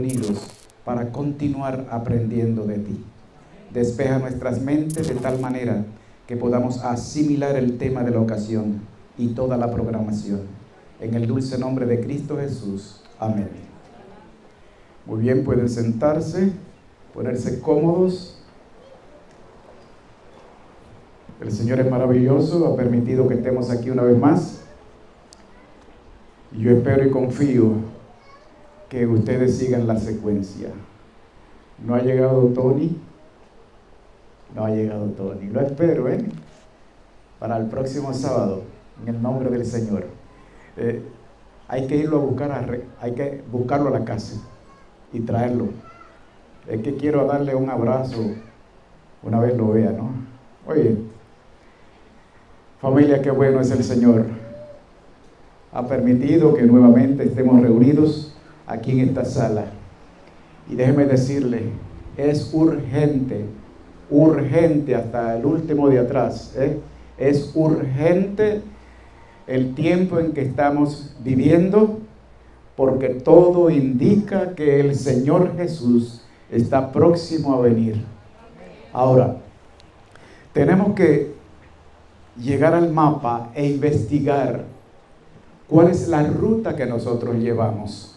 Unidos para continuar aprendiendo de ti. Despeja nuestras mentes de tal manera que podamos asimilar el tema de la ocasión y toda la programación. En el dulce nombre de Cristo Jesús. Amén. Muy bien, pueden sentarse, ponerse cómodos. El Señor es maravilloso, ha permitido que estemos aquí una vez más. Yo espero y confío que ustedes sigan la secuencia. No ha llegado Tony. No ha llegado Tony. Lo espero, para el próximo sábado, en el nombre del Señor. Hay que irlo a buscar, hay que buscarlo a la casa y traerlo. Es que quiero darle un abrazo una vez lo vea, ¿no? Oye, familia, qué bueno es el Señor. Ha permitido que nuevamente estemos reunidos aquí en esta sala. Y déjeme decirle, es urgente hasta el último de atrás, es urgente el tiempo en que estamos viviendo, porque todo indica que el Señor Jesús está próximo a venir. Ahora, tenemos que llegar al mapa e investigar cuál es la ruta que nosotros llevamos.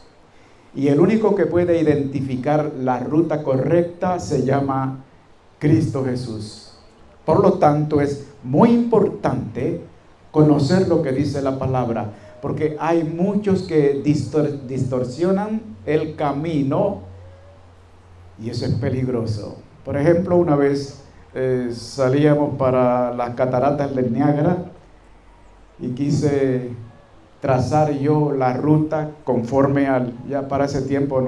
Y el único que puede identificar la ruta correcta se llama Cristo Jesús. Por lo tanto, es muy importante conocer lo que dice la palabra, porque hay muchos que distorsionan el camino y eso es peligroso. Por ejemplo, una vez salíamos para las cataratas del Niágara y quise trazar yo la ruta conforme ya para ese tiempo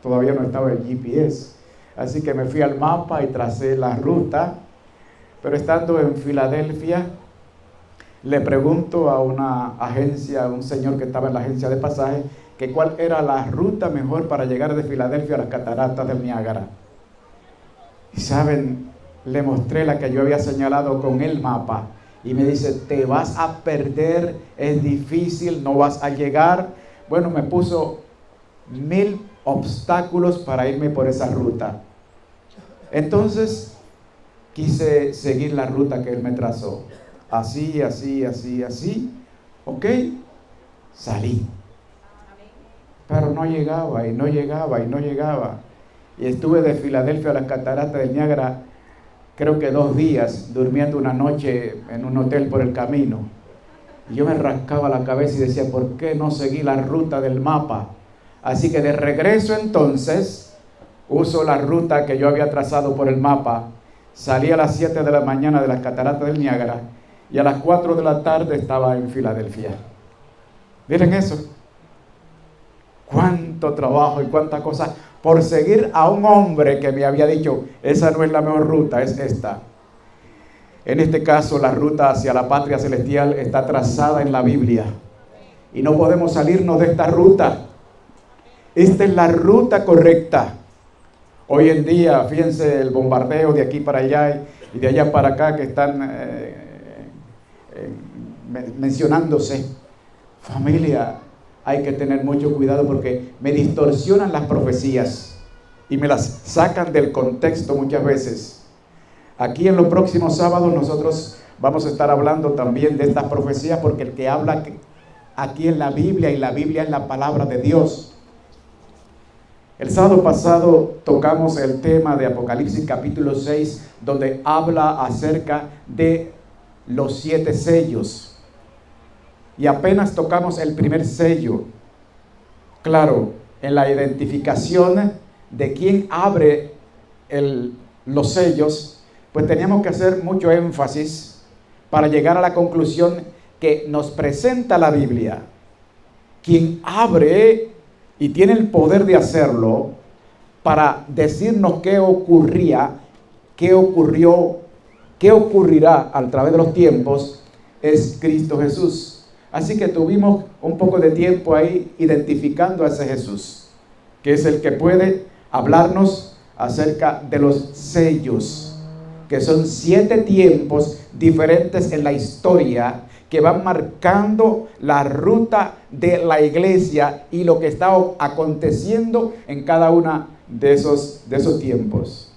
todavía no estaba el GPS, así que me fui al mapa y tracé la ruta. Pero estando en Filadelfia, le pregunto a una agencia, a un señor que estaba en la agencia de pasajes, que cuál era la ruta mejor para llegar de Filadelfia a las cataratas del Niágara. Y saben, le mostré la que yo había señalado con el mapa. Y me dice, te vas a perder, es difícil, no vas a llegar. Bueno, me puso 1000 obstáculos para irme por esa ruta. Entonces, quise seguir la ruta que él me trazó. Así. Ok, salí. Pero no llegaba. Y estuve de Filadelfia a las cataratas del Niágara, creo que 2 días, durmiendo una noche en un hotel por el camino. Y yo me rascaba la cabeza y decía, ¿por qué no seguí la ruta del mapa? Así que de regreso entonces, uso la ruta que yo había trazado por el mapa. Salí a las 7 de la mañana de las cataratas del Niágara y a las 4 de la tarde estaba en Filadelfia. Miren eso. Cuánto trabajo y cuántas cosas por seguir a un hombre que me había dicho, esa no es la mejor ruta, es esta. En este caso, la ruta hacia la patria celestial está trazada en la Biblia. Y no podemos salirnos de esta ruta. Esta es la ruta correcta. Hoy en día, fíjense el bombardeo de aquí para allá y de allá para acá que están mencionándose. Familia, hay que tener mucho cuidado porque me distorsionan las profecías y me las sacan del contexto muchas veces. Aquí en los próximos sábados nosotros vamos a estar hablando también de estas profecías, porque el que habla aquí en la Biblia, y la Biblia es la palabra de Dios. El sábado pasado tocamos el tema de Apocalipsis capítulo 6, donde habla acerca de los 7 sellos. Y apenas tocamos el primer sello. Claro, en la identificación de quién abre los sellos, pues teníamos que hacer mucho énfasis para llegar a la conclusión que nos presenta la Biblia. Quien abre y tiene el poder de hacerlo para decirnos qué ocurría, qué ocurrió, qué ocurrirá a través de los tiempos, es Cristo Jesús. Así que tuvimos un poco de tiempo ahí identificando a ese Jesús, que es el que puede hablarnos acerca de los sellos, que son 7 tiempos diferentes en la historia que van marcando la ruta de la iglesia y lo que está aconteciendo en cada una de esos tiempos.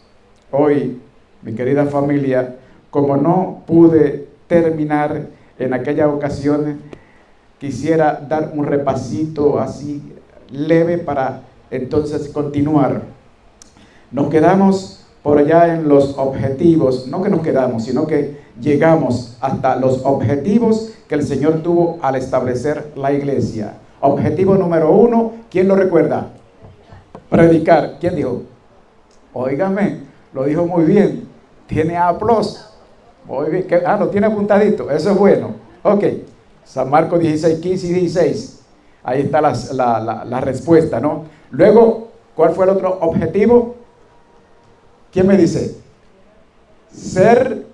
Hoy, mi querida familia, como no pude terminar en aquella ocasión, quisiera dar un repasito así leve para entonces continuar. Nos quedamos por allá en los objetivos, no que nos quedamos, sino que llegamos hasta los objetivos que el Señor tuvo al establecer la iglesia. Objetivo número 1, ¿quién lo recuerda? Predicar. ¿Quién dijo? Óigame, lo dijo muy bien. Tiene aplausos. Muy bien. Lo tiene apuntadito. Eso es bueno. Ok. San Marcos 16, 15 y 16. Ahí está la respuesta, ¿no? Luego, ¿cuál fue el otro objetivo? ¿Quién me dice? Ser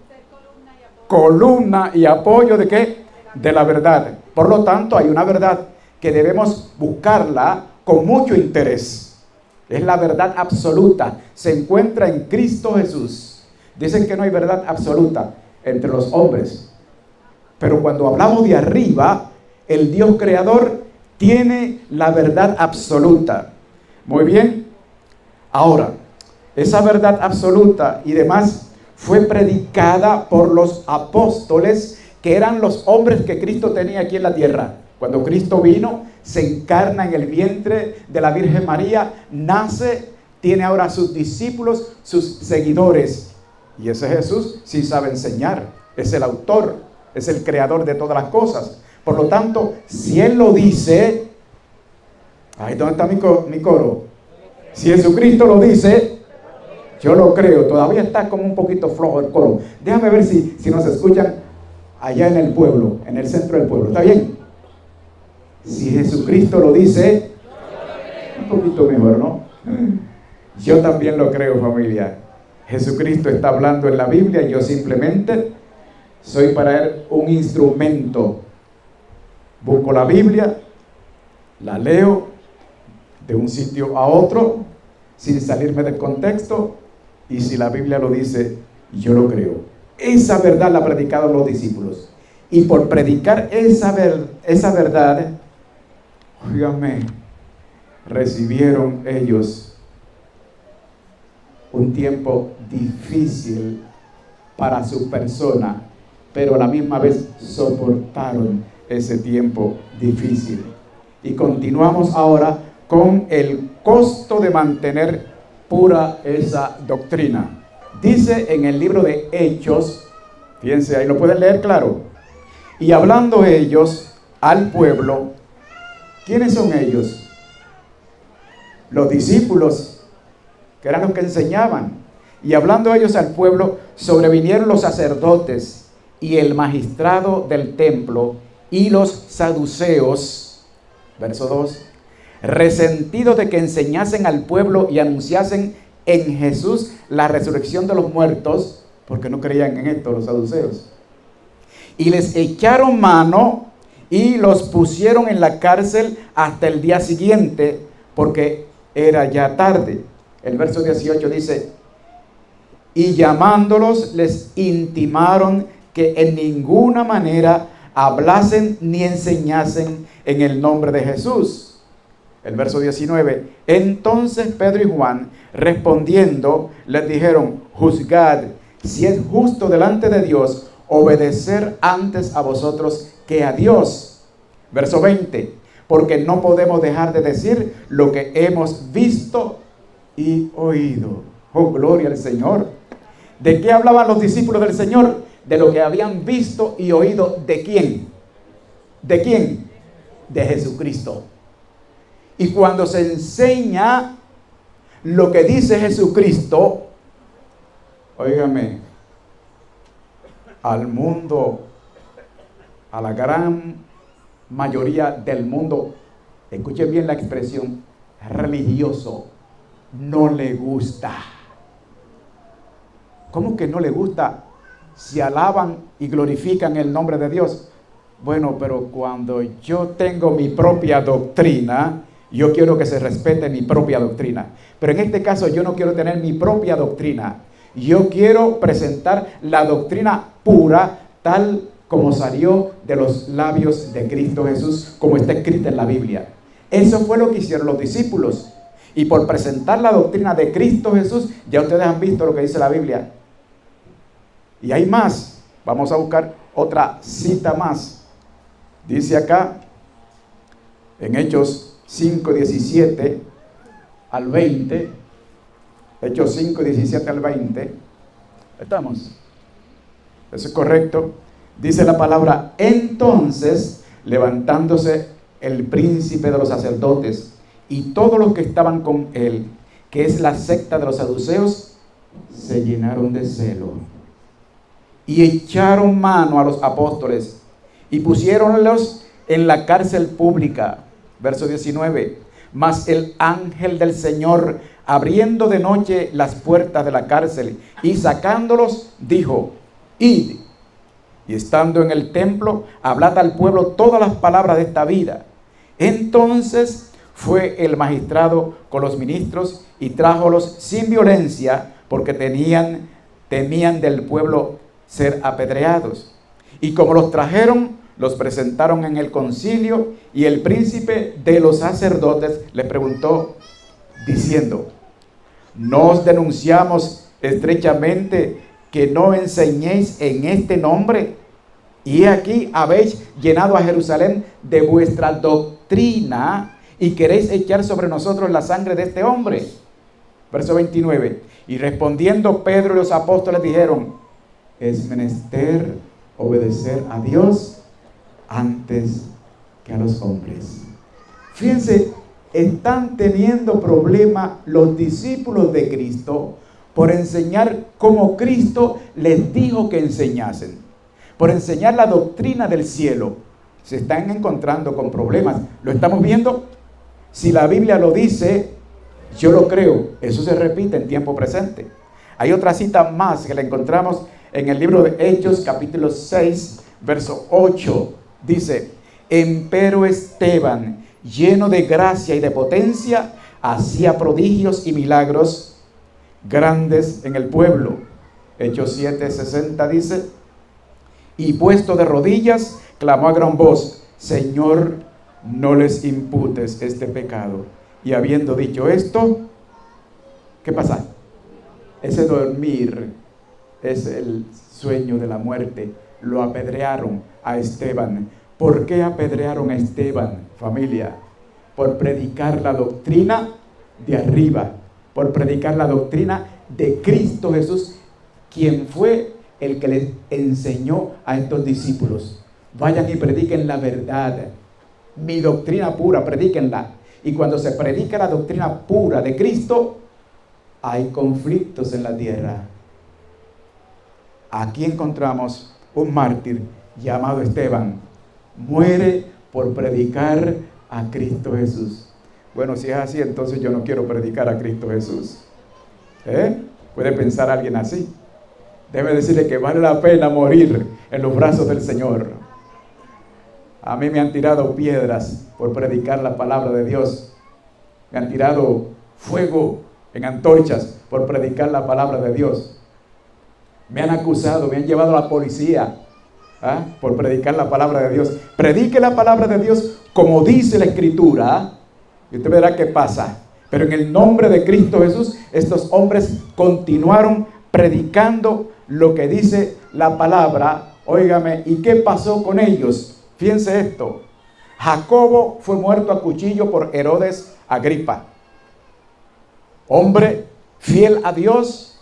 columna y apoyo ¿de qué? De la verdad. Por lo tanto, hay una verdad que debemos buscarla con mucho interés. Es la verdad absoluta. Se encuentra en Cristo Jesús. Dicen que no hay verdad absoluta entre los hombres. Pero cuando hablamos de arriba, el Dios creador tiene la verdad absoluta. Muy bien. Ahora, esa verdad absoluta y demás fue predicada por los apóstoles, que eran los hombres que Cristo tenía aquí en la tierra. Cuando Cristo vino, se encarna en el vientre de la Virgen María, nace, tiene ahora sus discípulos, sus seguidores. Y ese Jesús sí sabe enseñar, es el autor, es el creador de todas las cosas. Por lo tanto, si Él lo dice, ahí donde está mi coro. Si Jesucristo lo dice, yo lo creo. Todavía está como un poquito flojo el coro. Déjame ver si nos escuchan allá en el pueblo, en el centro del pueblo. ¿Está bien? Si Jesucristo lo dice, un poquito mejor, ¿no? Yo también lo creo, familia. Jesucristo está hablando en la Biblia y yo simplemente soy para Él un instrumento. Busco la Biblia, la leo de un sitio a otro, sin salirme del contexto, y si la Biblia lo dice, yo lo creo. Esa verdad la han predicado los discípulos. Y por predicar esa verdad, óigame, recibieron ellos un tiempo difícil para su persona, pero a la misma vez soportaron ese tiempo difícil. Y continuamos ahora con el costo de mantener pura esa doctrina. Dice en el libro de Hechos, fíjense, ahí lo pueden leer claro. Y hablando ellos al pueblo, ¿quiénes son ellos? Los discípulos, que eran los que enseñaban. Y hablando ellos al pueblo, sobrevinieron los sacerdotes y el magistrado del templo y los saduceos, verso 2, resentidos de que enseñasen al pueblo y anunciasen en Jesús la resurrección de los muertos, porque no creían en esto los saduceos. Y les echaron mano y los pusieron en la cárcel hasta el día siguiente, porque era ya tarde. El verso 18 dice, y llamándolos les intimaron que en ninguna manera hablasen ni enseñasen en el nombre de Jesús. El verso 19, entonces Pedro y Juan respondiendo les dijeron, juzgad si es justo delante de Dios obedecer antes a vosotros que a Dios. Verso 20, porque no podemos dejar de decir lo que hemos visto y oído. Oh, gloria al Señor. ¿De qué hablaban los discípulos del Señor? De lo que habían visto y oído. ¿De quién? ¿De quién? De Jesucristo. Y cuando se enseña lo que dice Jesucristo, óigame, al mundo, a la gran mayoría del mundo, escuchen bien la expresión, religioso, no le gusta. ¿Cómo que no le gusta? Si alaban y glorifican el nombre de Dios. Bueno, pero cuando yo tengo mi propia doctrina, yo quiero que se respete mi propia doctrina. Pero en este caso yo no quiero tener mi propia doctrina. Yo quiero presentar la doctrina pura tal como salió de los labios de Cristo Jesús, como está escrito en la Biblia. Eso fue lo que hicieron los discípulos. Y por presentar la doctrina de Cristo Jesús, ya ustedes han visto lo que dice la Biblia. Y hay más. Vamos a buscar otra cita más. Dice acá, en Hechos 5, 17 al 20. Hechos 5, 17 al 20. ¿Estamos? Eso es correcto. Dice la palabra: entonces, levantándose el príncipe de los sacerdotes y todos los que estaban con él, que es la secta de los saduceos, se llenaron de celo y echaron mano a los apóstoles y pusiéronlos en la cárcel pública. Verso 19. Mas el ángel del Señor, abriendo de noche las puertas de la cárcel y sacándolos, dijo: id, y estando en el templo, hablad al pueblo todas las palabras de esta vida. Entonces fue el magistrado con los ministros y trájolos sin violencia, porque temían del pueblo ser apedreados. Y como los trajeron, los presentaron en el concilio, y el príncipe de los sacerdotes les preguntó, diciendo: ¿no os denunciamos estrechamente que no enseñéis en este nombre? Y aquí habéis llenado a Jerusalén de vuestra doctrina y queréis echar sobre nosotros la sangre de este hombre. Verso 29. Y respondiendo Pedro y los apóstoles dijeron: es menester obedecer a Dios antes que a los hombres. Fíjense, están teniendo problema los discípulos de Cristo por enseñar como Cristo les dijo que enseñasen, por enseñar la doctrina del cielo. Se están encontrando con problemas. ¿Lo estamos viendo? Si la Biblia lo dice, yo lo creo. Eso se repite en tiempo presente. Hay otra cita más que la encontramos en el libro de Hechos, capítulo 6, verso 8. Dice: empero Esteban, lleno de gracia y de potencia, hacía prodigios y milagros grandes en el pueblo. Hechos 7, 60 dice: y puesto de rodillas, clamó a gran voz: Señor, no les imputes este pecado. Y habiendo dicho esto, ¿qué pasa? Ese dormir es el sueño de la muerte. Lo apedrearon a Esteban. ¿Por qué apedrearon a Esteban, familia? Por predicar la doctrina de arriba, por predicar la doctrina de Cristo Jesús, quien fue el que les enseñó a estos discípulos: vayan y prediquen la verdad, mi doctrina pura, predíquenla. Y cuando se predica la doctrina pura de Cristo, hay conflictos en la tierra. Aquí encontramos un mártir llamado Esteban. Muere por predicar a Cristo Jesús. Bueno, si es así, entonces yo no quiero predicar a Cristo Jesús. ¿Puede pensar alguien así? Debe decirle que vale la pena morir en los brazos del Señor. A mí me han tirado piedras por predicar la palabra de Dios. Me han tirado fuego en antorchas por predicar la palabra de Dios. Me han acusado, me han llevado a la policía por predicar la palabra de Dios. Predique la palabra de Dios como dice la Escritura, y usted verá qué pasa. Pero en el nombre de Cristo Jesús, estos hombres continuaron predicando lo que dice la palabra. Óigame, ¿y qué pasó con ellos? Fíjense esto: Jacobo fue muerto a cuchillo por Herodes Agripa. Hombre fiel a Dios,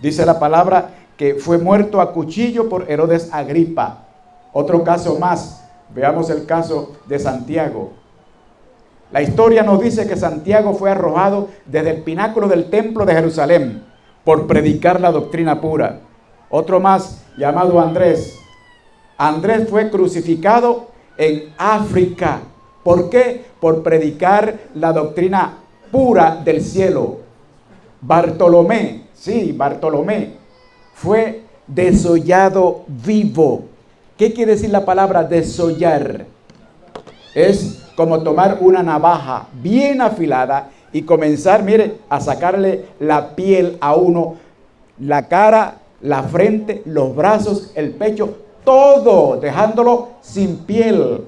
dice la palabra que fue muerto a cuchillo por Herodes Agripa. Otro caso más, veamos el caso de Santiago. La historia nos dice que Santiago fue arrojado desde el pináculo del templo de Jerusalén por predicar la doctrina pura. Otro más, llamado Andrés. Andrés fue crucificado en África. ¿Por qué? Por predicar la doctrina pura del cielo. Bartolomé fue desollado vivo. ¿Qué quiere decir la palabra desollar? Es como tomar una navaja bien afilada y comenzar, mire, a sacarle la piel a uno, la cara, la frente, los brazos, el pecho, todo, dejándolo sin piel.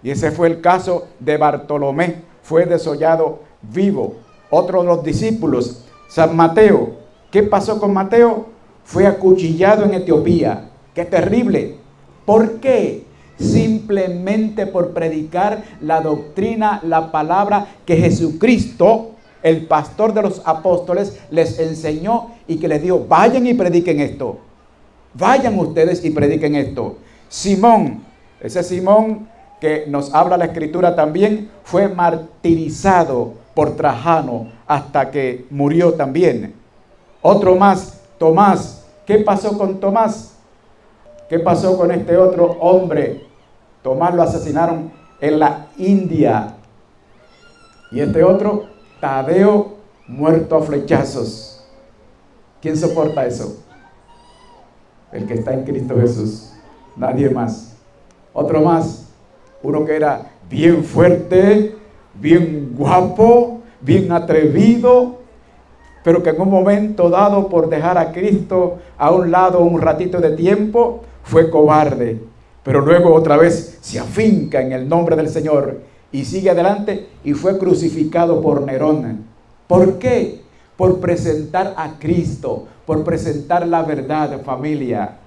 Y ese fue el caso de Bartolomé, fue desollado vivo. Otro de los discípulos, San Mateo. ¿Qué pasó con Mateo? Fue acuchillado en Etiopía. ¡Qué terrible! ¿Por qué? Simplemente por predicar la doctrina, la palabra que Jesucristo, el pastor de los apóstoles, les enseñó y que les dijo: vayan y prediquen esto. Vayan ustedes y prediquen esto. Simón, ese Simón que nos habla la Escritura también, fue martirizado por Trajano hasta que murió también. Otro más, Tomás. ¿Qué pasó con Tomás? ¿Qué pasó con este otro hombre? Tomás lo asesinaron en la India. Y este otro, Tadeo, muerto a flechazos. ¿Quién soporta eso? El que está en Cristo Jesús. Nadie más. Otro más. Uno que era bien fuerte, bien guapo, bien atrevido, pero que en un momento dado, por dejar a Cristo a un lado un ratito de tiempo, fue cobarde. Pero luego otra vez se afinca en el nombre del Señor y sigue adelante, y fue crucificado por Nerón. ¿Por qué? Por presentar a Cristo, por presentar la verdad, familia.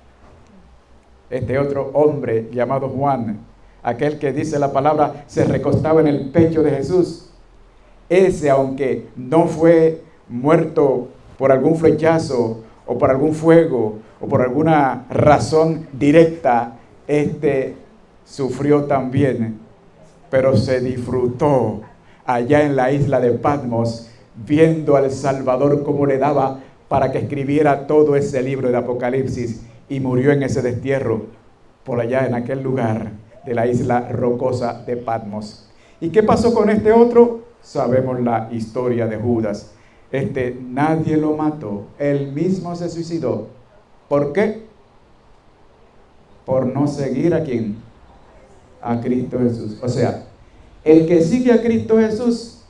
Este otro hombre llamado Juan, aquel que dice la palabra, se recostaba en el pecho de Jesús. Ese, aunque no fue muerto por algún flechazo o por algún fuego o por alguna razón directa, sufrió también, pero se disfrutó allá en la isla de Patmos, viendo al Salvador cómo le daba para que escribiera todo ese libro de Apocalipsis, y murió en ese destierro por allá en aquel lugar de la isla rocosa de Patmos. ¿Y qué pasó con este otro? Sabemos la historia de Judas. Nadie lo mató, él mismo se suicidó. ¿Por qué? Por no seguir a ¿quién? A Cristo Jesús. O sea, el que sigue a Cristo Jesús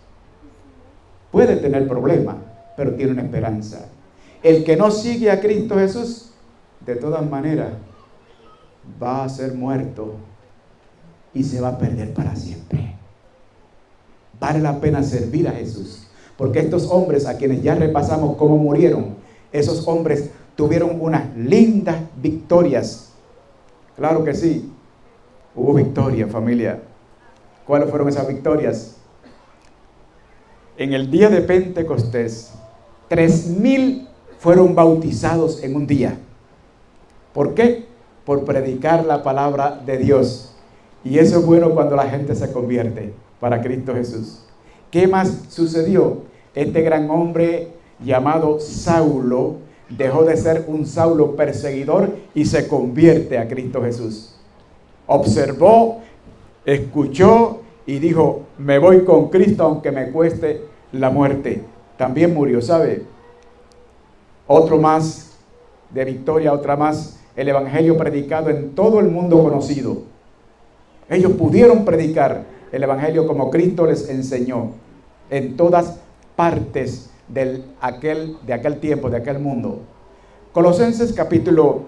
puede tener problemas, pero tiene una esperanza. El que no sigue a Cristo Jesús, de todas maneras, va a ser muerto y se va a perder para siempre. Vale la pena servir a Jesús, porque estos hombres a quienes ya repasamos cómo murieron, esos hombres tuvieron unas lindas victorias. Claro que sí, hubo victoria, familia. ¿Cuáles fueron esas victorias? En el día de Pentecostés, 3,000 fueron bautizados en un día. ¿Por qué? Por predicar la palabra de Dios. Y eso es bueno cuando la gente se convierte para Cristo Jesús. ¿Qué más sucedió? Este gran hombre llamado Saulo dejó de ser un Saulo perseguidor y se convierte a Cristo Jesús. Observó, escuchó y dijo: me voy con Cristo aunque me cueste la muerte. También murió, ¿sabe? Otro más de victoria, otra más, el evangelio predicado en todo el mundo conocido. Ellos pudieron predicar el evangelio como Cristo les enseñó en todas partes de aquel tiempo, de aquel mundo. Colosenses capítulo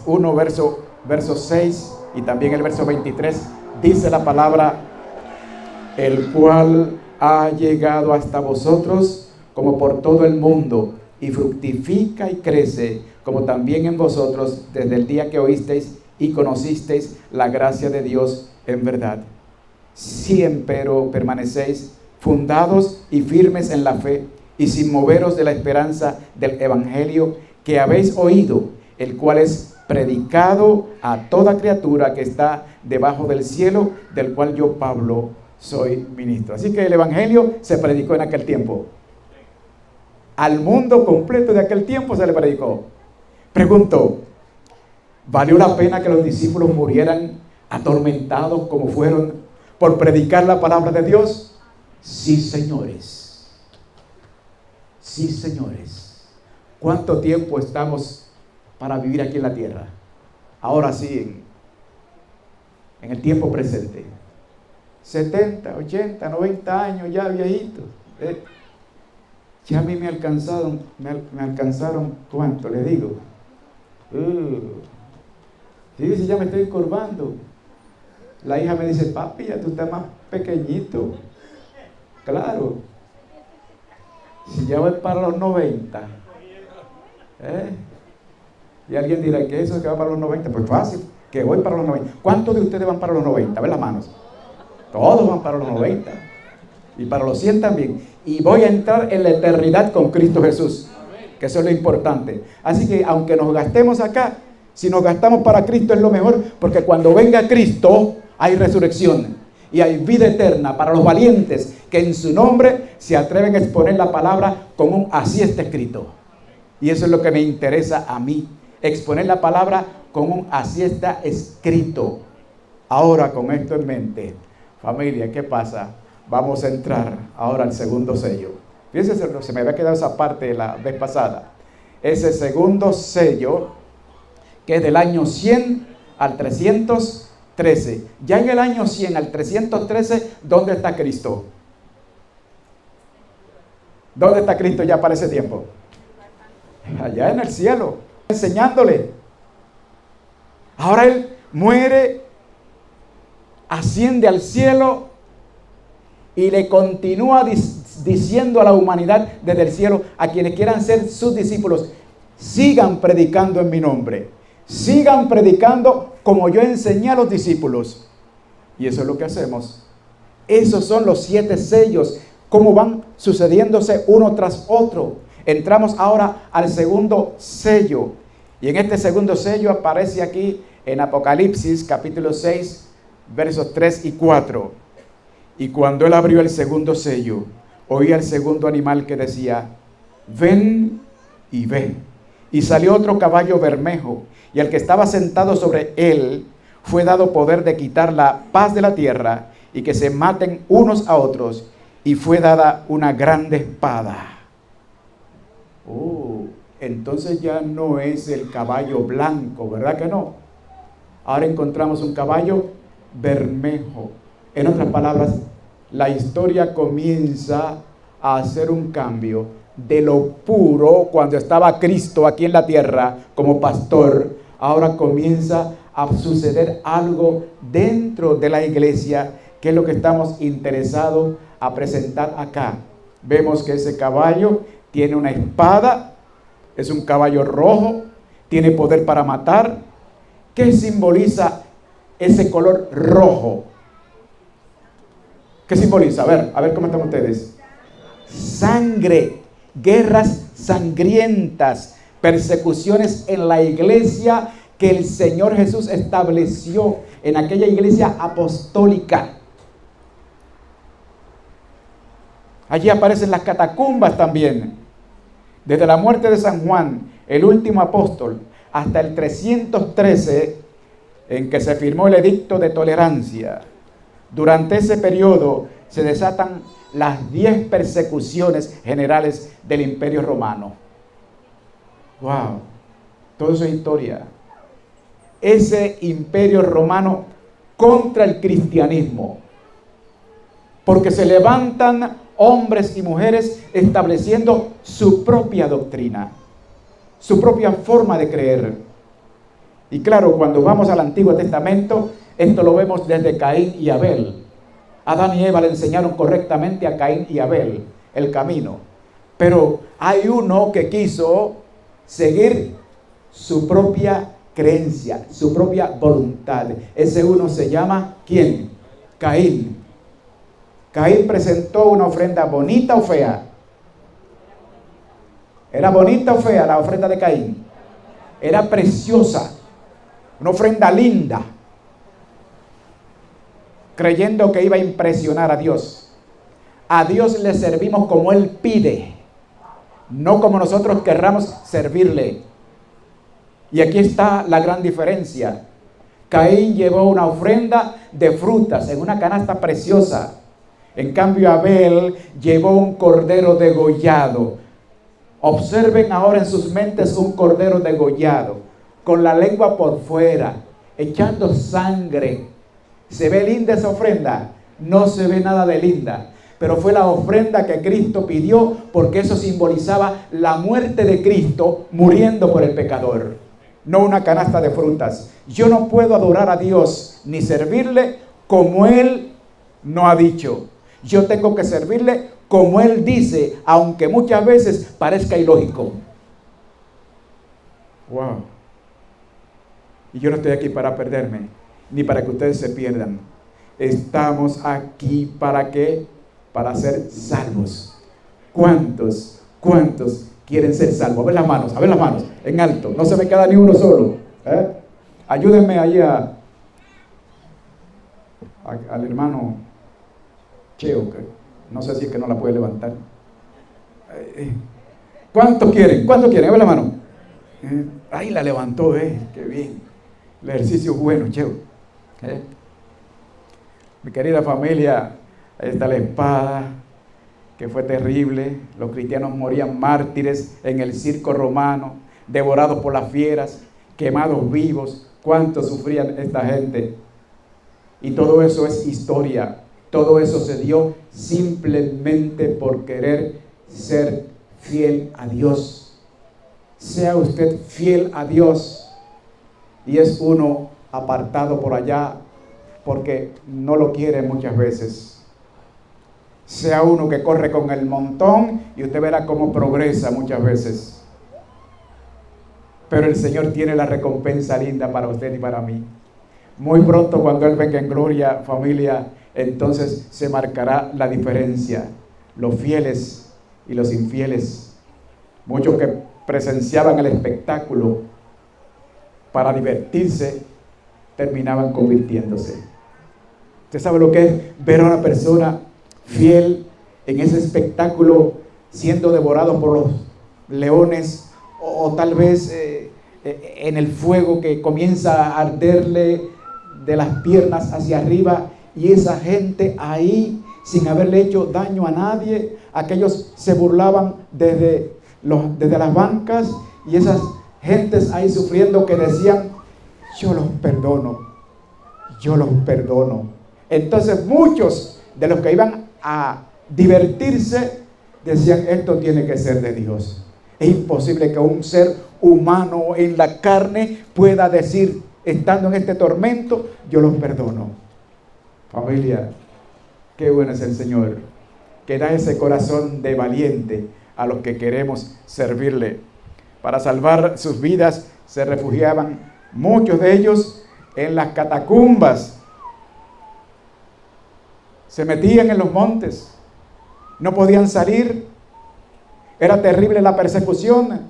1, verso 6 y también el verso 23, dice la palabra: el cual ha llegado hasta vosotros como por todo el mundo, y fructifica y crece, como también en vosotros desde el día que oísteis y conocisteis la gracia de Dios en verdad. Siempre permanecéis fundados y firmes en la fe, y sin moveros de la esperanza del evangelio que habéis oído, el cual es predicado a toda criatura que está debajo del cielo, del cual yo, Pablo, soy ministro. Así que el evangelio se predicó en aquel tiempo. Al mundo completo de aquel tiempo se le predicó. Pregunto, ¿valió la pena que los discípulos murieran atormentados como fueron por predicar la palabra de Dios? Sí, señores. Sí, señores. ¿Cuánto tiempo estamos para vivir aquí en la tierra? Ahora sí, en el tiempo presente. 70, 80, 90 años ya viejitos. Ya a mí me alcanzaron, ¿cuánto les digo? Sí, sí, ya me estoy curvando. La hija me dice, papi, ya tú estás más pequeñito. Claro. Si ya voy para los 90. Y alguien dirá, ¿qué es eso que va para los 90? Pues fácil, que voy para los 90. ¿Cuántos de ustedes van para los 90? A ver las manos. Todos van para los 90. Y para los 100 también. Y voy a entrar en la eternidad con Cristo Jesús. Que eso es lo importante. Así que aunque nos gastemos acá, si nos gastamos para Cristo es lo mejor, porque cuando venga Cristo hay resurrección y hay vida eterna para los valientes que en su nombre se atreven a exponer la palabra con un así está escrito. Y eso es lo que me interesa a mí, exponer la palabra con un así está escrito. Ahora, con esto en mente, familia, ¿qué pasa? Vamos a entrar ahora al segundo sello. Fíjense, se me había quedado esa parte la vez pasada. Ese segundo sello, que es del año 100 al 313. Ya en el año 100 al 313, ¿dónde está Cristo? ¿Dónde está Cristo ya para ese tiempo? Allá en el cielo, enseñándole. Ahora Él muere, asciende al cielo y le continúa diciendo a la humanidad desde el cielo, a quienes quieran ser sus discípulos, sigan predicando en mi nombre, sigan predicando como yo enseñé a los discípulos. Y eso es lo que hacemos. Esos son los 7 sellos, cómo van sucediéndose uno tras otro. Entramos ahora al segundo sello, y en este segundo sello aparece aquí en Apocalipsis capítulo 6 versos 3 y 4. Y cuando él abrió el segundo sello, oí al segundo animal que decía, ven y ve. Y salió otro caballo bermejo, y al que estaba sentado sobre él fue dado poder de quitar la paz de la tierra y que se maten unos a otros, y fue dada una grande espada. Entonces ya no es el caballo blanco, ¿verdad que no? Ahora encontramos un caballo bermejo. En otras palabras, la historia comienza a hacer un cambio de lo puro cuando estaba Cristo aquí en la tierra como pastor. Ahora comienza a suceder algo dentro de la iglesia, que es lo que estamos interesados a presentar acá. Vemos que ese caballo tiene una espada, es un caballo rojo, tiene poder para matar. ¿Qué simboliza ese color rojo? ¿Qué simboliza? A ver cómo están ustedes. Sangre, guerras sangrientas, persecuciones en la iglesia que el Señor Jesús estableció en aquella iglesia apostólica. Allí aparecen las catacumbas también. Desde la muerte de San Juan, el último apóstol, hasta el 313, en que se firmó el edicto de tolerancia. Durante ese periodo se desatan las 10 persecuciones generales del Imperio Romano. ¡Wow! Todo eso es historia. Ese Imperio Romano contra el cristianismo. Porque se levantan hombres y mujeres estableciendo su propia doctrina, su propia forma de creer. Y claro, cuando vamos al Antiguo Testamento, esto lo vemos desde Caín y Abel. Adán y Eva le enseñaron correctamente a Caín y Abel el camino. Pero hay uno que quiso seguir su propia creencia, su propia voluntad. Ese uno se llama, ¿quién? Caín. Caín presentó una ofrenda bonita o fea. ¿Era bonita o fea la ofrenda de Caín? Era preciosa, una ofrenda linda, creyendo que iba a impresionar a Dios. A Dios le servimos como Él pide, no como nosotros querramos servirle. Y aquí está la gran diferencia. Caín llevó una ofrenda de frutas en una canasta preciosa. En cambio, Abel llevó un cordero degollado. Observen ahora en sus mentes un cordero degollado, con la lengua por fuera, echando sangre. ¿Se ve linda esa ofrenda? No se ve nada de linda, pero fue la ofrenda que Cristo pidió, porque eso simbolizaba la muerte de Cristo muriendo por el pecador. no una canasta de frutas. Yo no puedo adorar a Dios ni servirle como Él no ha dicho. Yo tengo que servirle como Él dice, aunque muchas veces parezca ilógico. Wow. Y yo no estoy aquí para perderme, ni para que ustedes se pierdan. Estamos aquí ¿para qué? Para ser salvos. ¿Cuántos quieren ser salvos? A ver las manos, en alto. No se me queda ni uno solo. Ayúdenme ahí al hermano Cheo, que no sé si es que no la puede levantar. ¿Cuántos quieren? A ver la mano. Ahí la levantó, qué bien. El ejercicio es bueno, Cheo. Mi querida familia, ahí está la espada, que fue terrible. Los cristianos morían mártires en el circo romano, devorados por las fieras, quemados vivos. ¿Cuánto sufrían esta gente? Y todo eso es historia. Todo eso se dio simplemente por querer ser fiel a Dios. Sea usted fiel a Dios. Y es uno apartado por allá porque no lo quiere muchas veces. Sea uno que corre con el montón y usted verá cómo progresa muchas veces. Pero el Señor tiene la recompensa linda para usted y para mí. Muy pronto, cuando Él venga en gloria, familia, entonces se marcará la diferencia. Los fieles y los infieles. Muchos que presenciaban el espectáculo para divertirse, terminaban convirtiéndose. ¿Usted sabe lo que es ver a una persona fiel en ese espectáculo siendo devorado por los leones o tal vez en el fuego que comienza a arderle de las piernas hacia arriba y esa gente ahí sin haberle hecho daño a nadie? Aquellos se burlaban desde las bancas y esas gentes ahí sufriendo que decían, yo los perdono. Entonces muchos de los que iban a divertirse decían, esto tiene que ser de Dios. Es imposible que un ser humano en la carne pueda decir, estando en este tormento, yo los perdono. Familia, qué bueno es el Señor, que da ese corazón de valiente a los que queremos servirle. Para salvar sus vidas se refugiaban muchos de ellos en las catacumbas. Se metían en los montes, no podían salir, era terrible la persecución.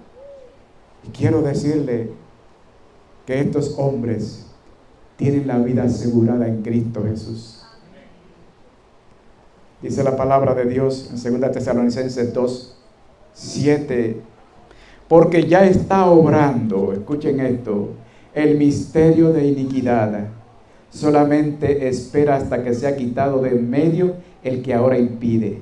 Y quiero decirle que estos hombres tienen la vida asegurada en Cristo Jesús. Dice la palabra de Dios en 2 Tesalonicenses 2:7, porque ya está obrando, escuchen esto, el misterio de iniquidad. Solamente espera hasta que sea quitado de en medio el que ahora impide.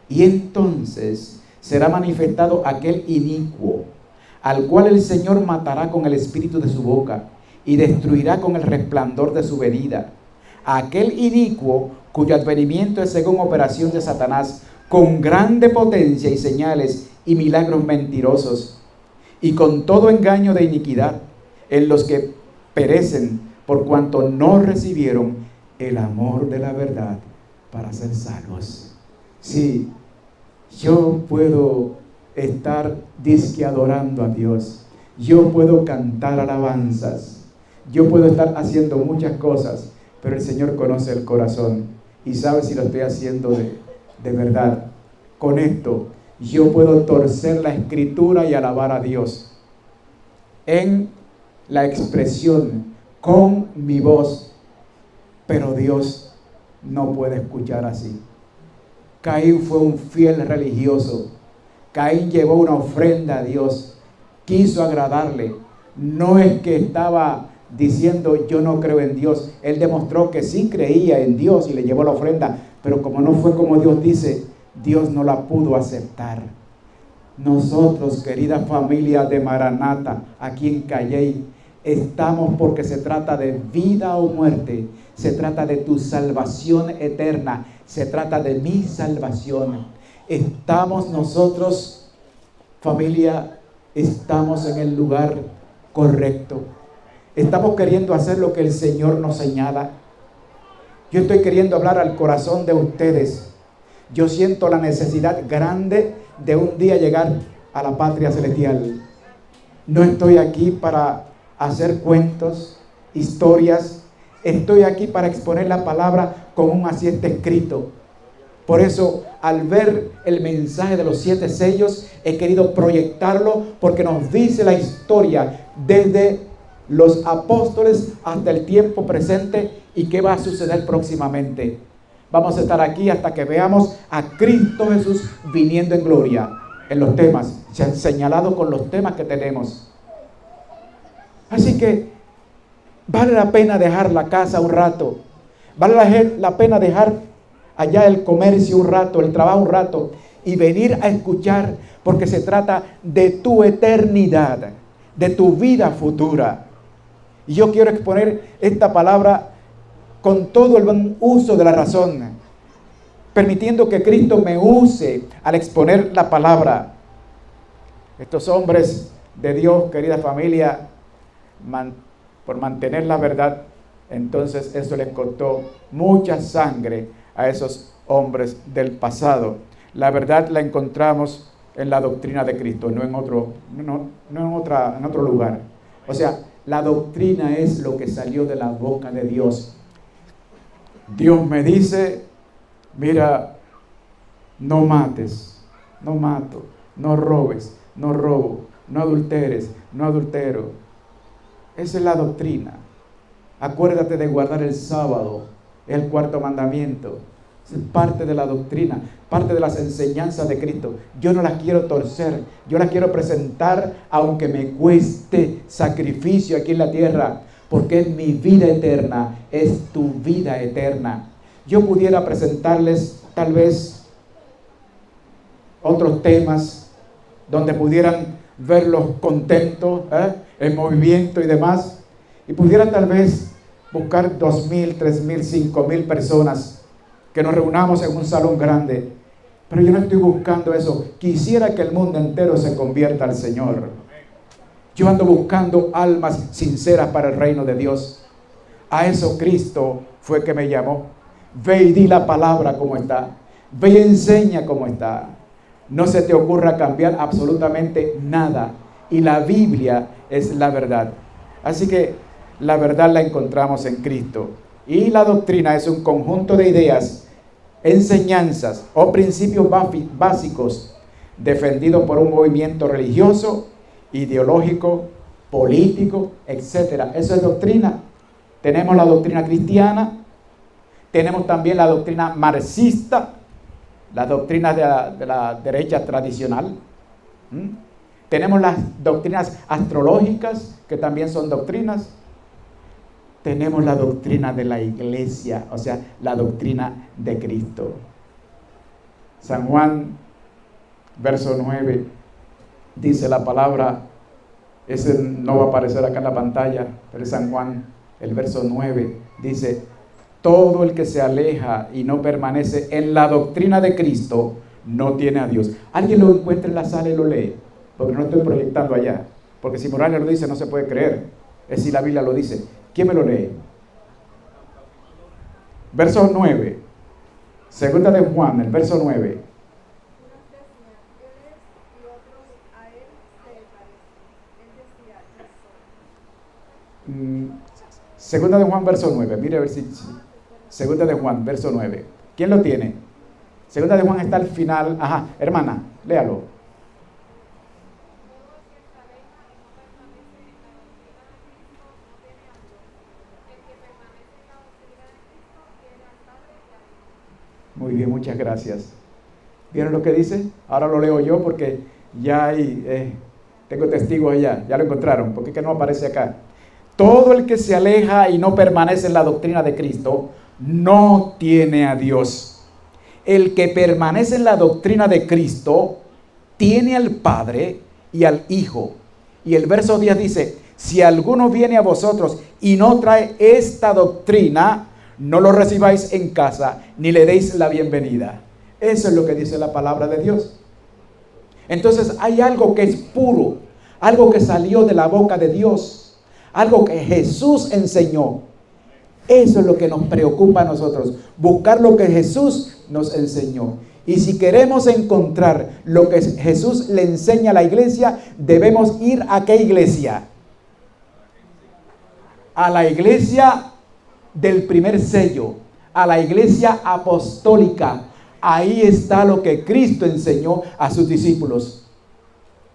Y entonces será manifestado aquel inicuo, al cual el Señor matará con el espíritu de su boca y destruirá con el resplandor de su venida. Aquel inicuo cuyo advenimiento es según operación de Satanás, con grande potencia y señales y milagros mentirosos, y con todo engaño de iniquidad, en los que perecen por cuanto no recibieron el amor de la verdad para ser salvos. Sí, yo puedo estar disque adorando a Dios, yo puedo cantar alabanzas, yo puedo estar haciendo muchas cosas, pero el Señor conoce el corazón y sabe si lo estoy haciendo de verdad. Con esto yo puedo torcer la escritura y alabar a Dios en la expresión con mi voz, pero Dios no puede escuchar así. Caín fue un fiel religioso. Caín llevó una ofrenda a Dios, quiso agradarle. No es que estaba diciendo yo no creo en Dios. Él demostró que sí creía en Dios y le llevó la ofrenda, pero como no fue como Dios dice, Dios no la pudo aceptar. Nosotros, querida familia de Maranata, aquí en Calley, estamos porque se trata de vida o muerte, se trata de tu salvación eterna, se trata de mi salvación. Estamos nosotros, familia, estamos en el lugar correcto. Estamos queriendo hacer lo que el Señor nos señala. Yo estoy queriendo hablar al corazón de ustedes. Yo siento la necesidad grande de un día llegar a la patria celestial. No estoy aquí para hacer cuentos, historias. Estoy aquí para exponer la palabra como así está escrito. Por eso, al ver el mensaje de los 7 sellos, he querido proyectarlo porque nos dice la historia desde los apóstoles hasta el tiempo presente y qué va a suceder próximamente. Vamos a estar aquí hasta que veamos a Cristo Jesús viniendo en gloria en los temas, señalados con los temas que tenemos. Así que vale la pena dejar la casa un rato, vale la pena dejar allá el comercio un rato, el trabajo un rato y venir a escuchar, porque se trata de tu eternidad, de tu vida futura. Y yo quiero exponer esta palabra con todo el buen uso de la razón, permitiendo que Cristo me use al exponer la palabra. Estos hombres de Dios, querida familia, por mantener la verdad, entonces eso les costó mucha sangre a esos hombres del pasado. La verdad la encontramos en la doctrina de Cristo, no en otro lugar. O sea, la doctrina es lo que salió de la boca de Dios. Dios me dice, mira, no mates, no mato, no robes, no robo, no adulteres, no adultero. Esa es la doctrina. Acuérdate de guardar el sábado, el 4º mandamiento. Es parte de la doctrina, parte de las enseñanzas de Cristo. Yo no las quiero torcer, yo las quiero presentar aunque me cueste sacrificio aquí en la tierra, porque es mi vida eterna, es tu vida eterna. Yo pudiera presentarles tal vez otros temas donde pudieran verlos contentos, en movimiento y demás, y pudieran tal vez buscar 2,000, 3,000, 5,000 personas que nos reunamos en un salón grande. Pero yo no estoy buscando eso. Quisiera que el mundo entero se convierta al Señor. Yo ando buscando almas sinceras para el reino de Dios. A eso Cristo fue que me llamó. Ve y di la palabra como está. Ve y enseña como está. No se te ocurra cambiar absolutamente nada. Y la Biblia es la verdad. Así que la verdad la encontramos en Cristo. Y la doctrina es un conjunto de ideas, enseñanzas o principios básicos defendidos por un movimiento religioso, ideológico, político, etc. Eso es doctrina. Tenemos la doctrina cristiana, tenemos también la doctrina marxista, las doctrinas de la derecha tradicional. Tenemos las doctrinas astrológicas, que también son doctrinas. Tenemos la doctrina de la iglesia, o sea, la doctrina de Cristo. San Juan, verso 9, dice la palabra, ese no va a aparecer acá en la pantalla, pero es San Juan, el verso 9, dice, todo el que se aleja y no permanece en la doctrina de Cristo, no tiene a Dios. ¿Alguien lo encuentra en la sala y lo lee? Porque no estoy proyectando allá, porque si Morales lo dice no se puede creer, es si la Biblia lo dice. ¿Quién me lo lee? Verso 9. Segunda de Juan, el verso 9. Segunda de Juan, verso 9. Mire a ver si. Segunda de Juan, verso 9. ¿Quién lo tiene? Segunda de Juan está al final. Ajá, hermana, léalo. Muy bien, muchas gracias. ¿Vieron lo que dice? Ahora lo leo yo porque ya hay, tengo testigos allá, ya lo encontraron, porque es que no aparece acá. Todo el que se aleja y no permanece en la doctrina de Cristo, no tiene a Dios. El que permanece en la doctrina de Cristo, tiene al Padre y al Hijo. Y el verso 10 dice, si alguno viene a vosotros y no trae esta doctrina, no lo recibáis en casa, ni le deis la bienvenida. Eso es lo que dice la palabra de Dios. Entonces hay algo que es puro, algo que salió de la boca de Dios, algo que Jesús enseñó. Eso es lo que nos preocupa a nosotros, buscar lo que Jesús nos enseñó. Y si queremos encontrar lo que Jesús le enseña a la iglesia, debemos ir ¿a qué iglesia? A la iglesia del primer sello, a la iglesia apostólica. Ahí está lo que Cristo enseñó a sus discípulos.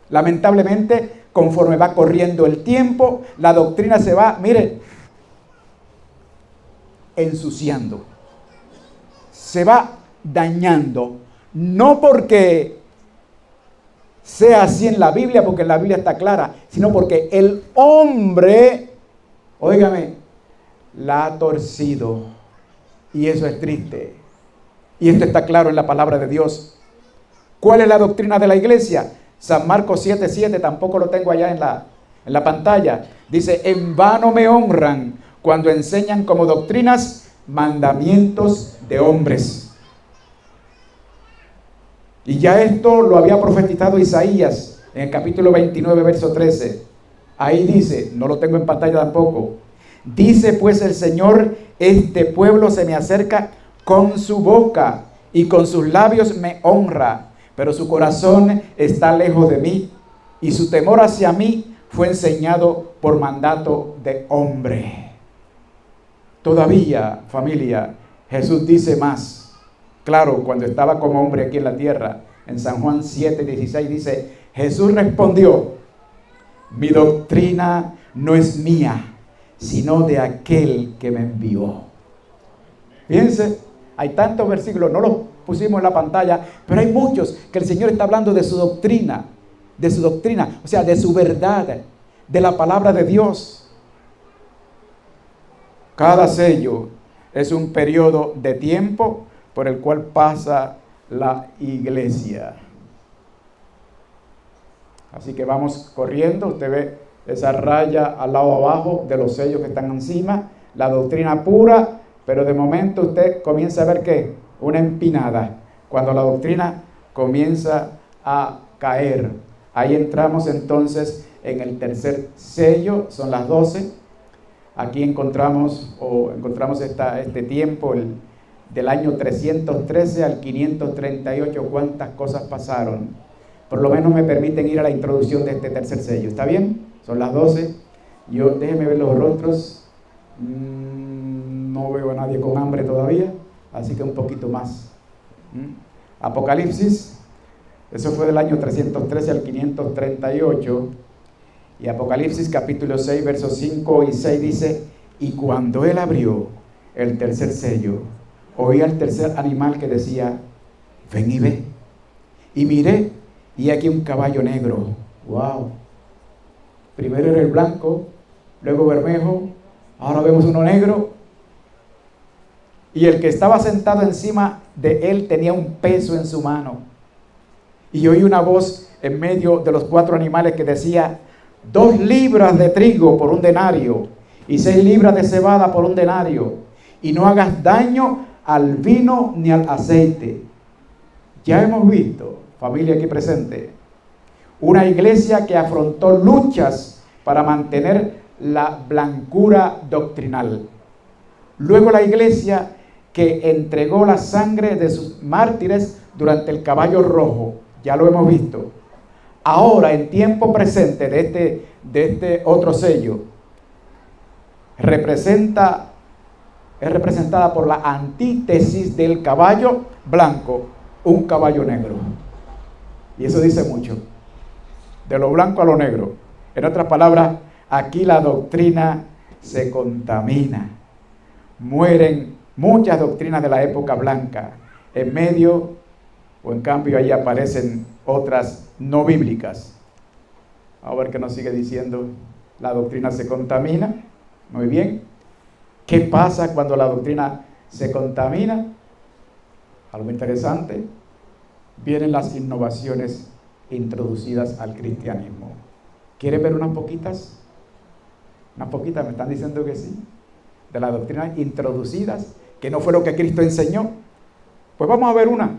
Lamentablemente, conforme va corriendo el tiempo, la doctrina se va, mire, ensuciando. Se va dañando. No porque sea así en la Biblia, porque en la Biblia está clara, sino porque el hombre, óigame, la ha torcido. Y eso es triste. Y esto está claro en la palabra de Dios. ¿Cuál es la doctrina de la iglesia? San Marcos 7:7, tampoco lo tengo allá en la pantalla. Dice, en vano me honran cuando enseñan como doctrinas mandamientos de hombres. Y ya esto lo había profetizado Isaías en el capítulo 29, verso 13. Ahí dice, no lo tengo en pantalla tampoco. Dice pues el Señor, este pueblo se me acerca con su boca y con sus labios me honra, pero su corazón está lejos de mí y su temor hacia mí fue enseñado por mandato de hombre. Todavía, familia, Jesús dice más. Claro, cuando estaba como hombre aquí en la tierra, en San Juan 7:16 dice, Jesús respondió, mi doctrina no es mía, sino de aquel que me envió. Fíjense, hay tantos versículos, no los pusimos en la pantalla, pero hay muchos que el Señor está hablando de su doctrina, o sea, de su verdad, de la palabra de Dios. Cada sello es un periodo de tiempo por el cual pasa la iglesia. Así que vamos corriendo. Usted ve esa raya al lado abajo de los sellos que están encima, la doctrina pura, pero de momento usted comienza a ver ¿qué? Una empinada. Cuando la doctrina comienza a caer, ahí entramos entonces en el tercer sello, son las 12. Aquí encontramos este tiempo, del año 313 al 538, cuántas cosas pasaron. Por lo menos me permiten ir a la introducción de este tercer sello. ¿Está bien? Son las 12. Déjenme ver los rostros. No veo a nadie con hambre todavía, así que un poquito más. Apocalipsis, eso fue del año 313 al 538. Y Apocalipsis capítulo 6, versos 5 y 6 dice, y cuando él abrió el tercer sello, oí al tercer animal que decía, ven y ve. Y miré, y aquí un caballo negro. ¡Wow! Primero era el blanco, luego bermejo, ahora vemos uno negro. Y el que estaba sentado encima de él tenía un peso en su mano. Y oí una voz en medio de los 4 animales que decía, 2 libras de trigo por un denario, y 6 libras de cebada por un denario, y no hagas daño al vino ni al aceite. Ya hemos visto, familia aquí presente, una iglesia que afrontó luchas para mantener la blancura doctrinal. Luego la iglesia que entregó la sangre de sus mártires durante el caballo rojo, ya lo hemos visto. Ahora, en tiempo presente de este otro sello, es representada por la antítesis del caballo blanco, un caballo negro. Y eso dice mucho, de lo blanco a lo negro. En otras palabras, aquí la doctrina se contamina. Mueren muchas doctrinas de la época blanca. En medio, o en cambio, ahí aparecen otras no bíblicas. A ver qué nos sigue diciendo. La doctrina se contamina. Muy bien. ¿Qué pasa cuando la doctrina se contamina? Algo interesante. Vienen las innovaciones introducidas al cristianismo. ¿Quieren ver unas poquitas? Unas poquitas, me están diciendo que sí. De las doctrinas introducidas, que no fue lo que Cristo enseñó. Pues vamos a ver una,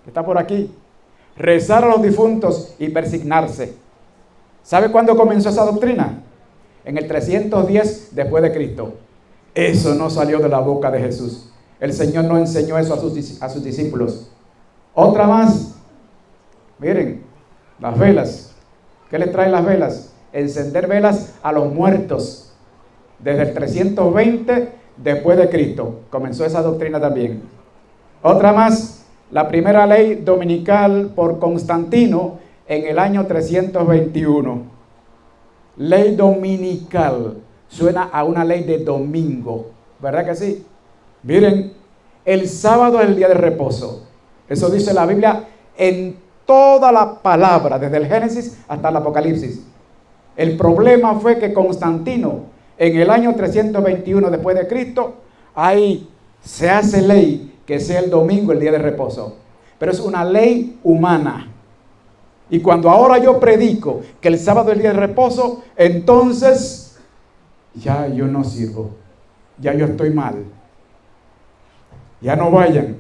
que está por aquí. Rezar a los difuntos y persignarse. ¿Sabe cuándo comenzó esa doctrina? En el 310 después de Cristo. Eso no salió de la boca de Jesús. El Señor no enseñó eso a sus discípulos. Otra más. Miren, las velas. ¿Qué les trae las velas? Encender velas a los muertos. Desde el 320 después de Cristo comenzó esa doctrina también. Otra más, la primera ley dominical por Constantino en el año 321. Ley dominical. Suena a una ley de domingo, ¿verdad que sí? Miren, el sábado es el día de reposo. Eso dice la Biblia en toda la palabra, desde el Génesis hasta el Apocalipsis. El problema fue que Constantino, en el año 321 después de Cristo, ahí se hace ley que sea el domingo el día de reposo. Pero es una ley humana. Y cuando ahora yo predico que el sábado es el día de reposo, entonces ya yo no sirvo, ya yo estoy mal. Ya no vayan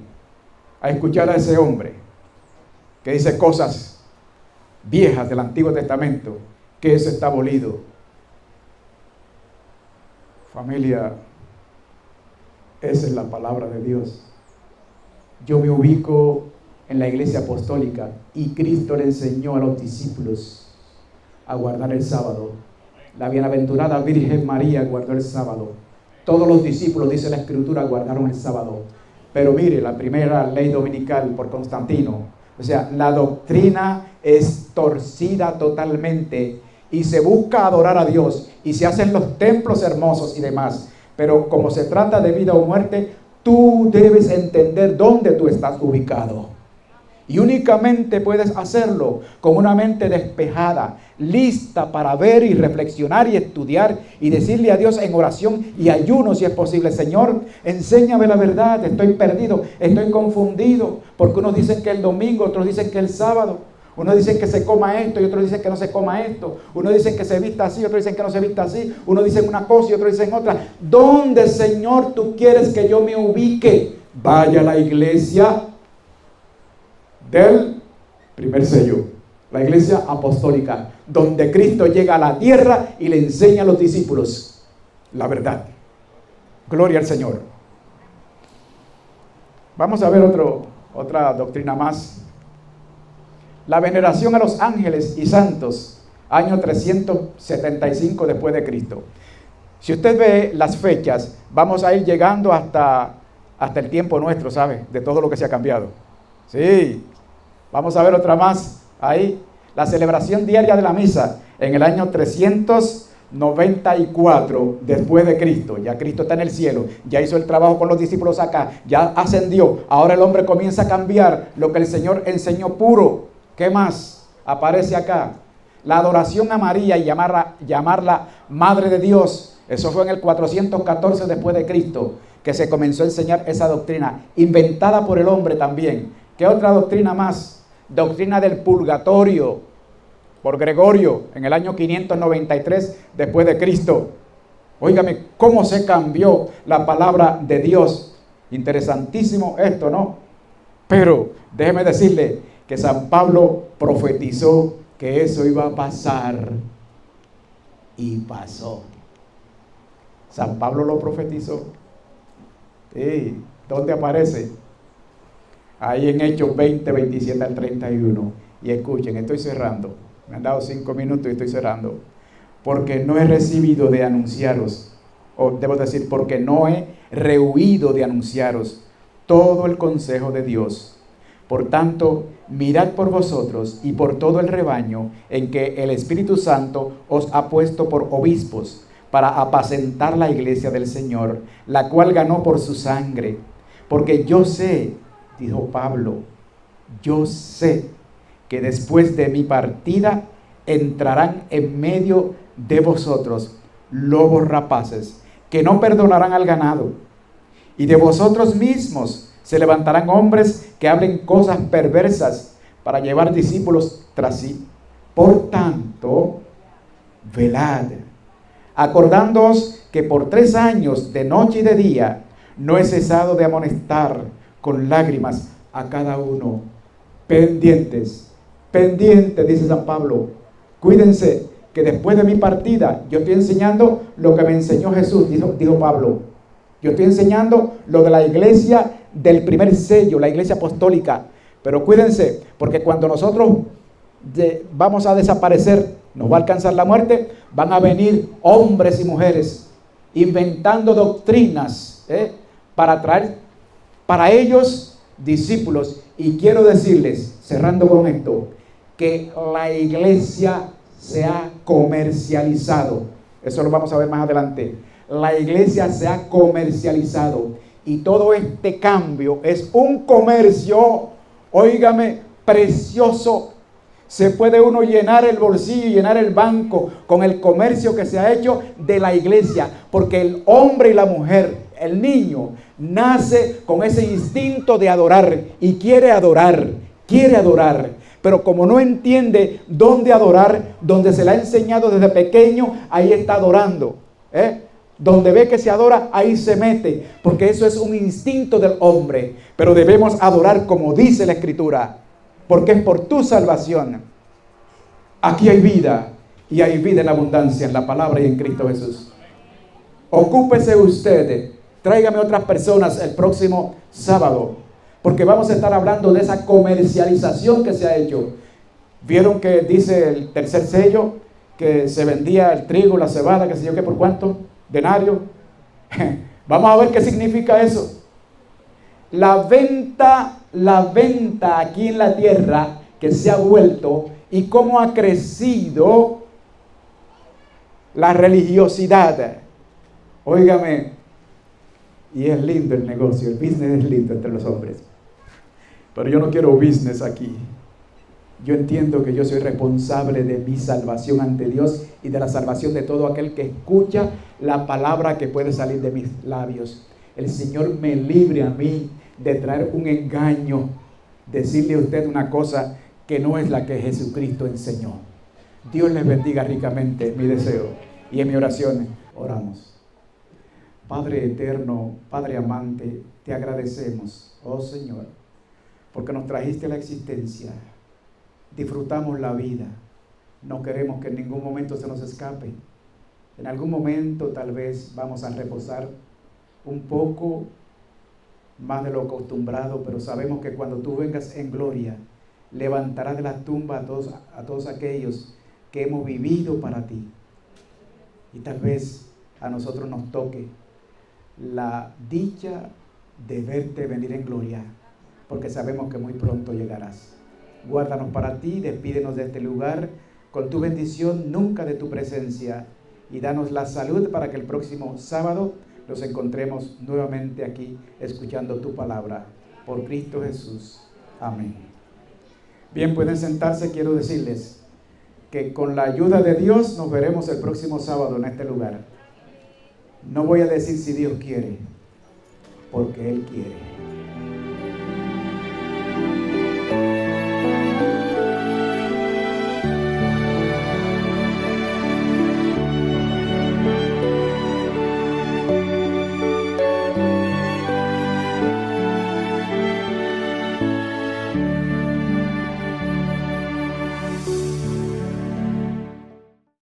a escuchar a ese hombre que dice cosas viejas del Antiguo Testamento, que eso está abolido. Familia, esa es la palabra de Dios. Yo me ubico en la iglesia apostólica y Cristo le enseñó a los discípulos a guardar el sábado. La bienaventurada Virgen María guardó el sábado. Todos los discípulos, dice la Escritura, guardaron el sábado. Pero mire, la primera ley dominical por Constantino, o sea, la doctrina es torcida totalmente y se busca adorar a Dios y se hacen los templos hermosos y demás. Pero como se trata de vida o muerte, tú debes entender dónde tú estás ubicado. Y únicamente puedes hacerlo con una mente despejada, lista para ver y reflexionar y estudiar y decirle a Dios en oración y ayuno si es posible: Señor, enséñame la verdad, estoy perdido, estoy confundido, porque unos dicen que el domingo, otros dicen que el sábado, unos dicen que se coma esto y otros dicen que no se coma esto, unos dicen que se vista así, otros dicen que no se vista así, unos dicen una cosa y otros dicen otra. ¿Dónde, Señor, tú quieres que yo me ubique? Vaya a la iglesia del primer sello, la iglesia apostólica, donde Cristo llega a la tierra y le enseña a los discípulos la verdad. Gloria al Señor. Vamos a ver otra doctrina más. La veneración a los ángeles y santos, año 375 después de Cristo. Si usted ve las fechas, vamos a ir llegando hasta el tiempo nuestro, ¿sabe? De todo lo que se ha cambiado. Sí. Vamos a ver otra más ahí. La celebración diaria de la misa en el año 394 después de Cristo. Ya Cristo está en el cielo, ya hizo el trabajo con los discípulos acá, ya ascendió. Ahora el hombre comienza a cambiar lo que el Señor enseñó puro. ¿Qué más aparece acá? La adoración a María y llamarla Madre de Dios. Eso fue en el 414 después de Cristo que se comenzó a enseñar esa doctrina, inventada por el hombre también. ¿Qué otra doctrina más? Doctrina del purgatorio, por Gregorio, en el año 593 después de Cristo. Óigame, cómo se cambió la palabra de Dios. Interesantísimo esto, ¿no? Pero déjeme decirle que San Pablo profetizó que eso iba a pasar. Y pasó. San Pablo lo profetizó. ¿Y dónde aparece? Ahí en Hechos 20, 27 al 31. Y escuchen, estoy cerrando. Me han dado 5 minutos y estoy cerrando. Porque no he recibido de anunciaros, o debo decir, porque no he rehuido de anunciaros todo el consejo de Dios. Por tanto, mirad por vosotros y por todo el rebaño en que el Espíritu Santo os ha puesto por obispos, para apacentar la iglesia del Señor, la cual ganó por su sangre. Porque yo sé, dijo Pablo, yo sé que después de mi partida entrarán en medio de vosotros lobos rapaces, que no perdonarán al ganado. Y de vosotros mismos se levantarán hombres que hablen cosas perversas para llevar discípulos tras sí. Por tanto, velad, acordándoos que por 3 años, de noche y de día, no he cesado de amonestar con lágrimas a cada uno. Pendientes, dice San Pablo. Cuídense que después de mi partida, yo estoy enseñando lo que me enseñó Jesús, dijo Pablo. Yo estoy enseñando lo de la iglesia del primer sello, la iglesia apostólica. Pero cuídense, porque cuando nosotros vamos a desaparecer, nos va a alcanzar la muerte, van a venir hombres y mujeres inventando doctrinas para traer para ellos discípulos. Y quiero decirles, cerrando con esto, que la iglesia se ha comercializado. Eso lo vamos a ver más adelante. La iglesia se ha comercializado y todo este cambio es un comercio, óigame, precioso. Se puede uno llenar el bolsillo y llenar el banco con el comercio que se ha hecho de la iglesia, porque el hombre y la mujer, el niño, nace con ese instinto de adorar y quiere adorar. Pero como no entiende dónde adorar, donde se le ha enseñado desde pequeño, ahí está adorando. Donde ve que se adora, ahí se mete, porque eso es un instinto del hombre. Pero debemos adorar como dice la Escritura, porque es por tu salvación. Aquí hay vida, y hay vida en abundancia en la palabra y en Cristo Jesús. Ocúpese usted, tráigame otras personas el próximo sábado, porque vamos a estar hablando de esa comercialización que se ha hecho. ¿Vieron que dice el tercer sello que se vendía el trigo, la cebada, qué sé yo qué, por cuánto? Denario. Vamos a ver qué significa eso. La venta aquí en la tierra que se ha vuelto y cómo ha crecido la religiosidad. Óigame, y es lindo el negocio, el business es lindo entre los hombres. Pero yo no quiero business aquí. Yo entiendo que yo soy responsable de mi salvación ante Dios y de la salvación de todo aquel que escucha la palabra que puede salir de mis labios. El Señor me libre a mí de traer un engaño, decirle a usted una cosa que no es la que Jesucristo enseñó. Dios les bendiga ricamente, mi deseo. Y en mi oración oramos. Padre eterno, Padre amante, te agradecemos, oh Señor, porque nos trajiste a la existencia. Disfrutamos la vida. No queremos que en ningún momento se nos escape. En algún momento tal vez vamos a reposar un poco más de lo acostumbrado, pero sabemos que cuando tú vengas en gloria, levantarás de la tumba a todos aquellos que hemos vivido para ti. Y tal vez a nosotros nos toque la dicha de verte venir en gloria, porque sabemos que muy pronto llegarás. Guárdanos para ti, despídenos de este lugar con tu bendición, nunca de tu presencia, y danos la salud para que el próximo sábado nos encontremos nuevamente aquí escuchando tu palabra. Por Cristo Jesús. Amén. Bien, pueden sentarse. Quiero decirles que con la ayuda de Dios nos veremos el próximo sábado en este lugar. No voy a decir si Dios quiere, porque Él quiere.